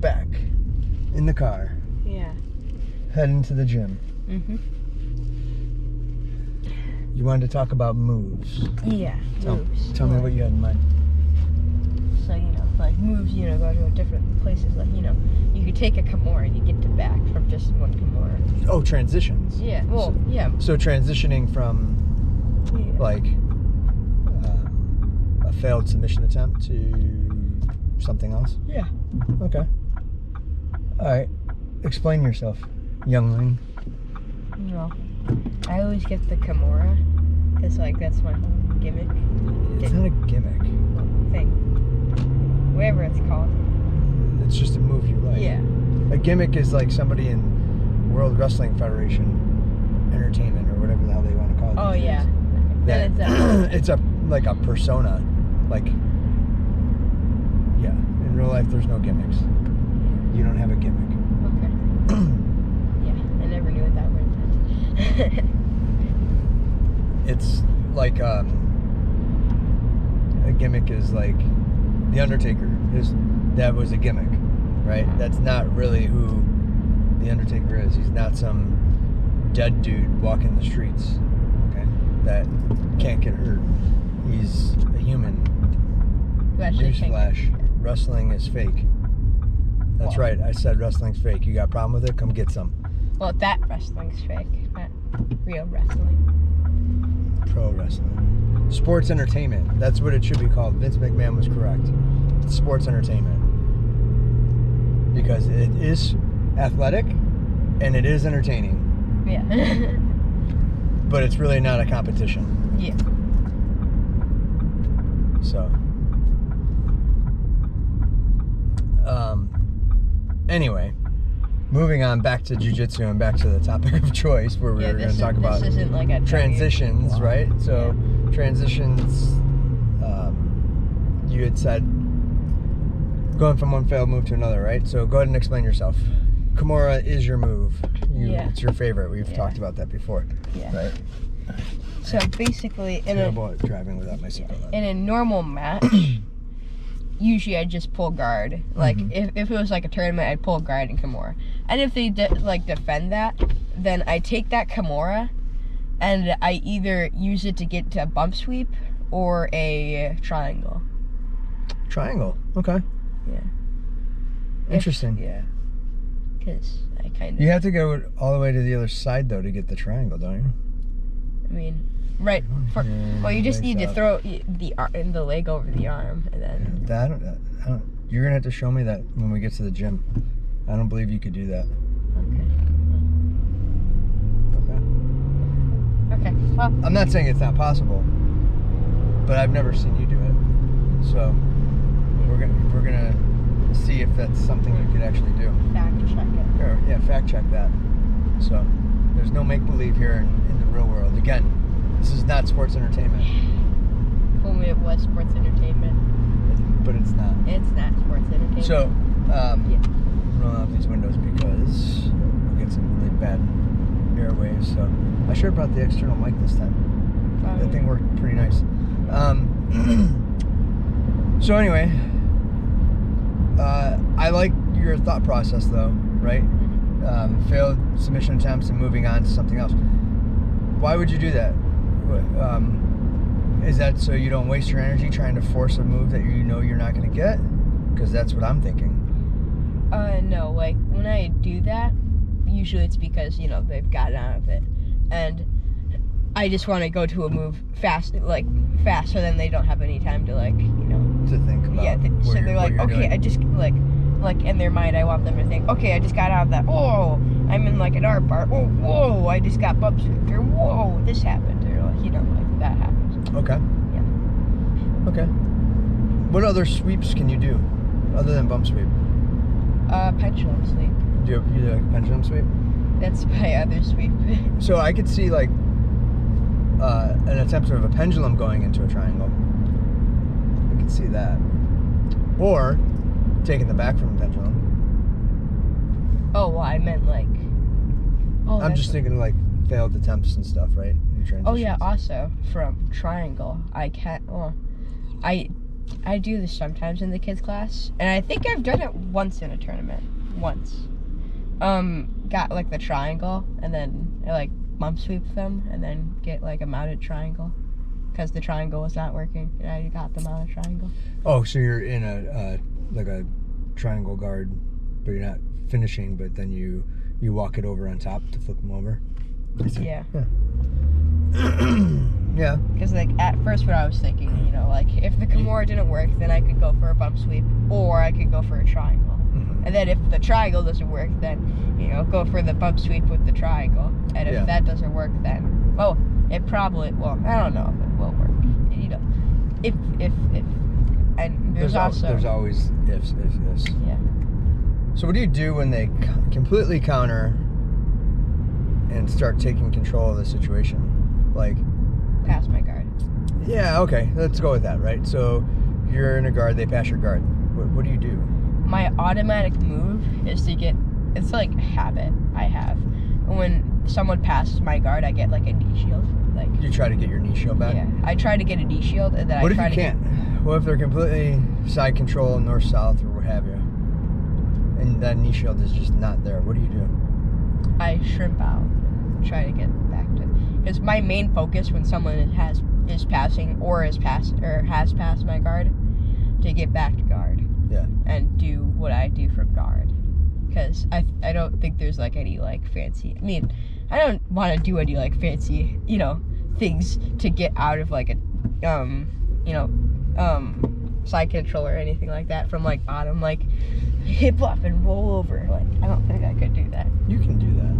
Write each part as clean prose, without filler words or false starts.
back in the car. Yeah. Heading to the gym. Mm-hmm. You wanted to talk about moves. Yeah, moves. Tell me what you had in mind. So, like moves, go to different places. Like, you could take a Kimura and you get to back from just one Kimura. Oh, transitions. Yeah, well, yeah. So transitioning from, like, a failed submission attempt to something else? Yeah. Okay. All right. Explain yourself, youngling. Well, I always get the Kimura, because, like, that's my whole gimmick. It's not a gimmick. Thing. Whatever it's called. It's just a move you like. Yeah. A gimmick is like somebody in World Wrestling Federation Entertainment or whatever the hell they want to call it. Oh, yeah. Then It's like a persona. Like, yeah. In real life, there's no gimmicks. You don't have a gimmick. Okay. Yeah, I never knew what that word meant. It's like a gimmick is like The Undertaker. That was a gimmick, right? That's not really who The Undertaker is. He's not some dead dude walking the streets, okay, that can't get hurt. He's a human. Newsflash, wrestling is fake. That's right, I said wrestling's fake. You got a problem with it? Come get some. Well, that wrestling's fake, not real wrestling. Pro wrestling. Sports entertainment. That's what it should be called. Vince McMahon was correct. It's sports entertainment. Because it is athletic and it is entertaining. Yeah. But it's really not a competition. Yeah. So. Anyway, moving on back to jiu-jitsu and back to the topic of choice where we were going to talk about this isn't like a transitions, right? So transitions, you had said going from one failed move to another, right? So go ahead and explain yourself. Kimura is your move. It's your favorite. We've talked about that before, right? So basically, driving without my seatbelt on. In a normal match, usually I just pull guard. Like if it was like a tournament, I'd pull guard and Kimura. And if they defend that, then I take that Kimura and I either use it to get to a bump sweep or a triangle. Triangle. Okay. Yeah. Interesting. Yeah. Because I kind of. You have to go all the way to the other side though to get the triangle, don't you? I mean, right. Well, you just need to throw the leg over the arm and then. You're gonna have to show me that when we get to the gym. I don't believe you could do that. Okay. Well, I'm not saying it's not possible, but I've never seen you do it. So we're gonna see if that's something you could actually do. Fact check it. Or, yeah, fact check that. So there's no make believe here in the real world. Again, this is not sports entertainment. If only it was sports entertainment. But it's not. It's not sports entertainment. So, rolling out these windows because we'll get some really bad airwaves. So I should have brought the external mic this time. That thing worked pretty nice. So anyway, I like your thought process though, right? Failed submission attempts and moving on to something else. Why would you do that? Is that so you don't waste your energy trying to force a move that you know you're not going to get? Because that's what I'm thinking. No, like when I do that, usually it's because, they've gotten out of it. And I just want to go to a move faster than they don't have any time to to think about. Yeah, so they're like, okay, doing. I just like in their mind, I want them to think, okay, I just got out of that. Oh, I'm in like an art bar. Oh, whoa, I just got bump sweeped. Or whoa, this happened. Or like that happens. Okay. Yeah. Okay. What other sweeps can you do other than bump sweep? Pendulum sweep. Do you do like a pendulum sweep? That's my other sweep. So I could see like an attempt of a pendulum going into a triangle. I could see that. Or taking the back from a pendulum. Oh, well, I meant like. Oh, I'm just thinking like failed attempts and stuff, right? Oh yeah. Also from triangle, I can't. Well, I I do this sometimes in the kids class, and I think I've done it once in a tournament. Once. Got like the triangle, and then I like bump sweep them, and then get like a mounted triangle, because the triangle was not working, and I got the mounted triangle. Oh, so you're in a like a triangle guard, but you're not finishing, but then you walk it over on top to flip them over. Yeah. Yeah. Because like at first what I was thinking, you know, like if the Kimura didn't work, then I could go for a bump sweep, or I could go for a triangle. Mm-hmm. And then if the triangle doesn't work, then, you know, go for the bump sweep with the triangle. And if that doesn't work, then, well, it probably, well, I don't know if it will work. You know, if. And there's always ifs. Yeah. So what do you do when they completely counter and start taking control of the situation? Like, Pass my guard. yeah, okay, let's go with that, right? So you're in a guard, they pass your guard. What do you do? My automatic move is to get, it's like a habit I have. When someone passes my guard, I get like a knee shield. Like, You try to get your knee shield back? yeah, I try to get a knee shield, and then What I try if you can't? What if they're completely side control, north-south, or what have you? And that knee shield is just not there. What do you do? I shrimp out and try to get back to, because my main focus when someone is passing or has passed my guard, to get back to guard. Yeah. And do what I do from guard, because I don't think there's like any like fancy, I mean, I don't want to do any like fancy, you know, things to get out of like a side control or anything like that from like bottom, like hip up and roll over. Like, I don't think I could do that. You can do that.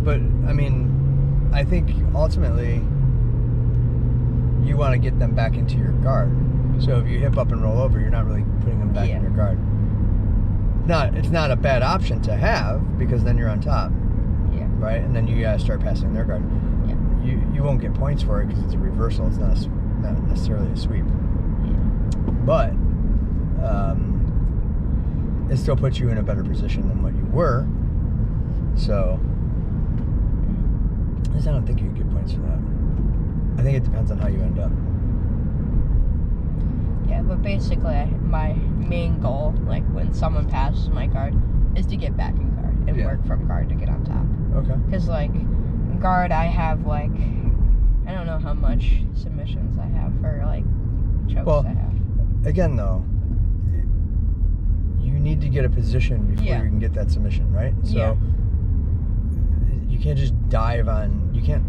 But, I mean, I think ultimately you want to get them back into your guard. So if you hip up and roll over, you're not really putting them back in your guard. It's not a bad option to have, because then you're on top. Yeah. Right? And then you gotta start passing their guard. Yeah. You won't get points for it because it's a reversal. It's not necessarily a sweep. Yeah. But it still puts you in a better position than what you were. So I don't think you get points for that. I think it depends on how you end up. Yeah, but basically my main goal, like when someone passes my guard, is to get back in guard and work from guard to get on top. Okay. Because like guard, I have like, I don't know how much submissions I have, or like chokes I have. Again though, you need to get a position before you can get that submission, right? So you can't just dive on, you can,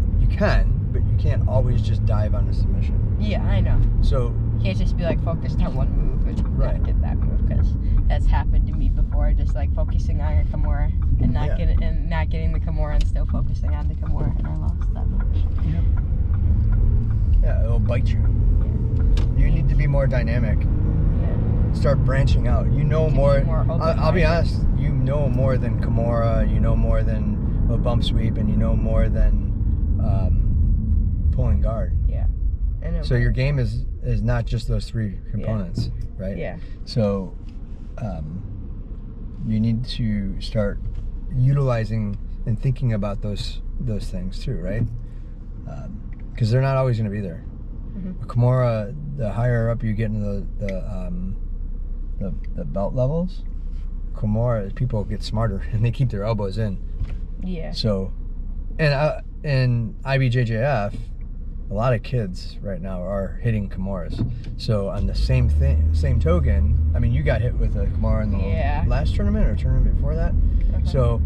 but you can't always just dive on a submission. Yeah, I know. So you can't just be like focused on one move and not get that move, because that's happened to me before. Just like focusing on a Kimura and not getting the Kimura and still focusing on the Kimura, and I lost that much. Yep. Yeah, it'll bite you. Yeah. You need to be more dynamic. Yeah. Start branching out. You know more. I'll be honest. You know more than Kimura. You know more than a bump sweep, and you know more than pulling guard. Yeah. So your game is not just those three components, right? Yeah. So you need to start utilizing and thinking about those things too, right? Because they're not always going to be there. Mm-hmm. Kimura, the higher up you get into the belt levels, Kimura, people get smarter and they keep their elbows in. Yeah. So, and in IBJJF, a lot of kids right now are hitting Kimuras. So on the same token, I mean, you got hit with a Kimura in the last tournament or tournament before that. So,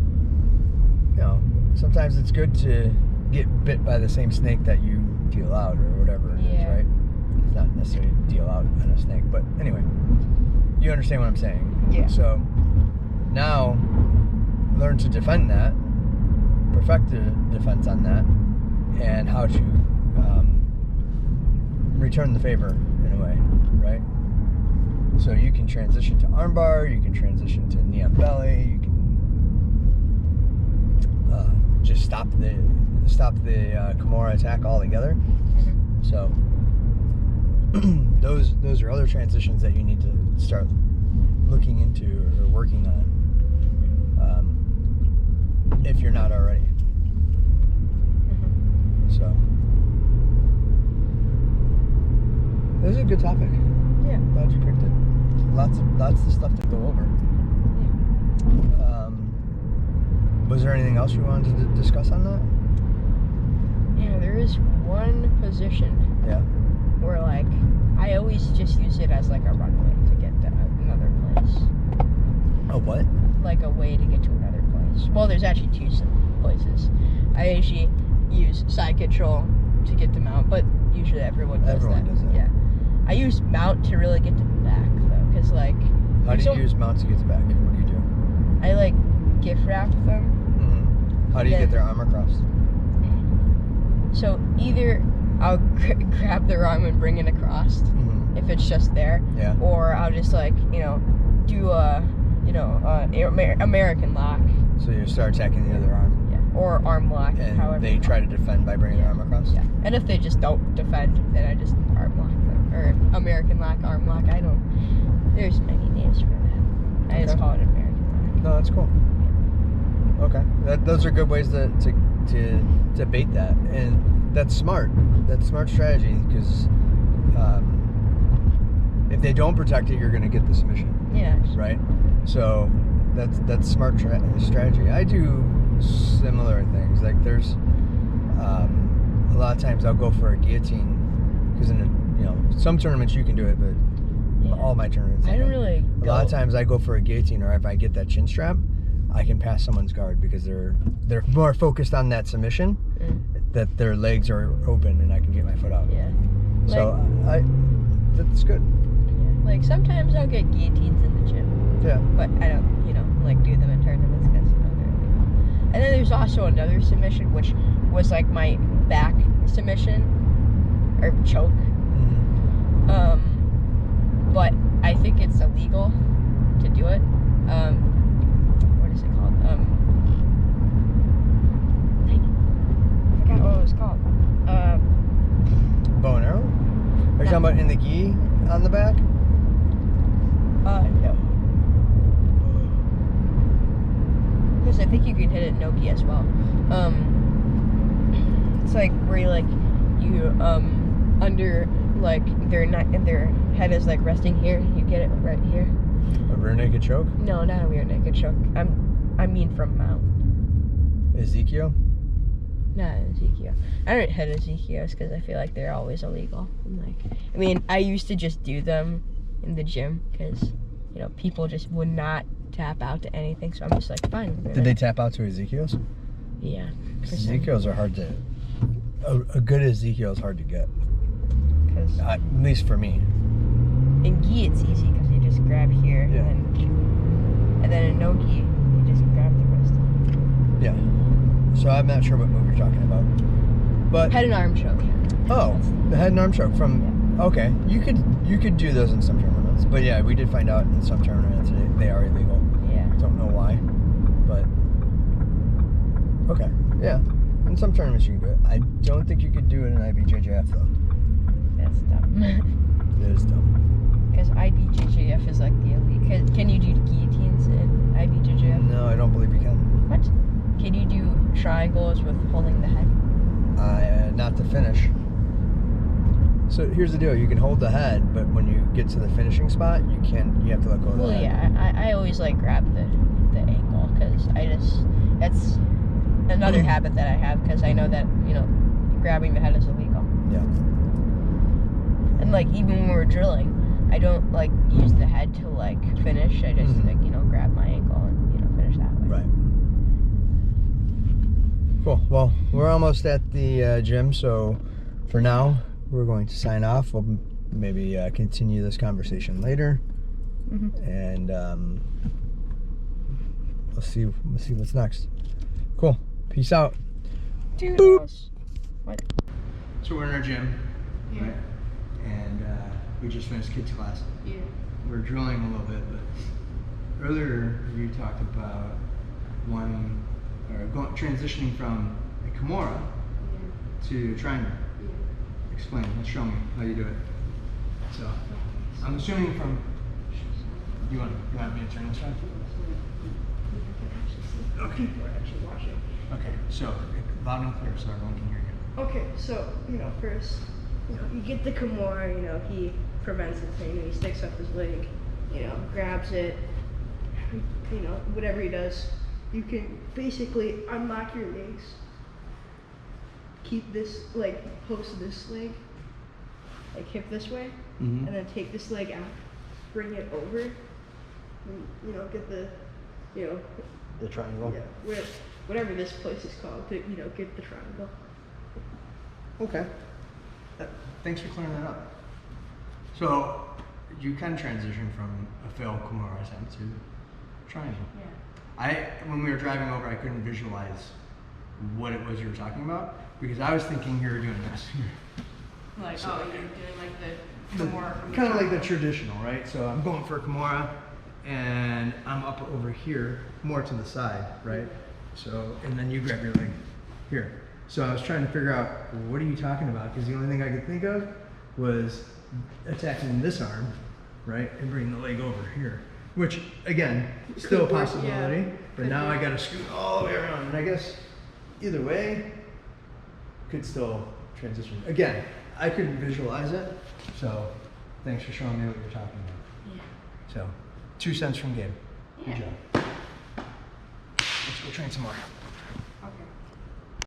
you know, sometimes it's good to get bit by the same snake that you deal out, or whatever it is, right? It's not necessarily deal out on a snake, but anyway, you understand what I'm saying. Yeah. So now learn to defend that, perfect the defense on that, and how to return the favor in a way, right? So you can transition to armbar, you can transition to knee on belly, you can just stop the Kimura attack altogether. Mm-hmm. So those are other transitions that you need to start looking into or working on, if you're not already. Mm-hmm. So this is a good topic. Yeah. Glad you picked it. Lots of stuff to go over. Yeah. Was there anything else you wanted to discuss on that? Yeah, there is one position. Yeah. Where like I always just use it as like a runway to get to another place. Oh, what? Like a way to get to another place. Well, there's actually two places. I usually use side control to get to mount, but usually everyone does that. Yeah. I use mount to really get to the back though, because like. How do you use mount to get to back? What do you do? I like gift wrap them. Mm-hmm. How do you get their arm across? So either I'll grab their arm and bring it across if it's just there, or I'll just like do a American lock. So you start attacking the other arm. Yeah, or arm lock. And however they try to defend by bringing their arm across. Yeah, and if they just don't defend, then I just arm lock them, or American lock, arm lock. I don't. There's many names for that. I just call it American lock. No, that's cool. Okay, those are good ways to bait that, and that's smart. That's smart strategy because if they don't protect it, you're going to get the submission. Yeah. Right. So that's smart strategy. I do similar things. Like there's a lot of times I'll go for a guillotine because in some tournaments you can do it, but all my tournaments I don't really. A lot of times I go for a guillotine, or if I get that chin strap, I can pass someone's guard because they're more focused on that submission that their legs are open and I can get my foot out. Yeah. So that's good. Yeah. Like sometimes I'll get guillotines in the gym. Yeah. But I don't, like do them in tournaments because they're illegal. And then there's also another submission which was like my back submission or choke. Mm-hmm. But I think it's illegal to do it. What is it called? I forgot what it was called. Bow and arrow? Are you talking about in the gi on the back? No. Because I think you can hit it no gi as well. It's like where you under like their head is like resting here. You get it right here. A rear naked choke? No, not a rear naked choke. I mean from mount. Ezekiel? Not Ezekiel. I don't hit Ezekiel's because I feel like they're always illegal. I used to just do them in the gym because people just would not tap out to anything. So I'm just like, fine. Did they tap out to Ezekiel's? Yeah. Ezekiel's are hard to. A good Ezekiel is hard to get. At least for me. In gi, it's easy because you just grab here, and then in no gi, you just grab the wrist. Yeah. So I'm not sure what move you're talking about, but head and arm choke. Oh, the head and arm choke from. Yeah. Okay, you could do those in some tournaments, but yeah, we did find out in some tournaments they are illegal. Yeah. Don't know why, but okay, yeah. In some tournaments you can do it. I don't think you could do it in IBJJF though. That's dumb. It is dumb. Because IBJJF is like the elite. Can you do guillotines in IBJJF? No, I don't believe you can. What? Can you do triangles with holding the head? Not the finish. So here's the deal: you can hold the head, but when you get to the finishing spot, you have to let go of the head. Yeah, I always like grab the ankle because that's another habit that I have because I know that grabbing the head is illegal. Yeah. And like even when we're drilling, I don't like use the head to like finish. I just grab my ankle and finish that way. Right. Cool. Well, we're almost at the gym, so for now we're going to sign off. We'll maybe continue this conversation later, and we'll see what's next. Cool. Peace out. Boop. What? So we're in our gym. Yeah. Right? And we just finished kids class. Yeah. We're drilling a little bit, but earlier you talked about transitioning from a Kimura to triangle. Yeah. Explain. Let's show me how you do it. So I'm assuming from. You want me to turn this on? Okay. Okay. So loud and clear, so everyone can hear you. Okay. So first you get the Kimura, he prevents the thing, and he sticks up his leg, grabs it, whatever he does. You can basically unlock your legs, keep this, post this leg, hip this way, and then take this leg out, bring it over, and, get the, the triangle. Yeah, whatever this place is called, to, get the triangle. Okay. Thanks for clearing that up. So, you can transition from a failed Kimura attempt to triangle. Yeah. When we were driving over, I couldn't visualize what it was you were talking about, because I was thinking you were doing this. You're doing the Kimura from kind of like the traditional, right? So I'm going for a Kimura, and I'm up over here, more to the side, right? So, and then you grab your leg here. So I was trying to figure out, what are you talking about? Because the only thing I could think of was attacking this arm, right? And bringing the leg over here. Which, again, still a possibility. Yeah. But now I got to scoot all the way around. And I guess, either way, could still transition. Again, I couldn't visualize it. So, thanks for showing me what you're talking about. Yeah. So, 2 cents from Gabe. Yeah. Good job. Let's go train some more. Okay.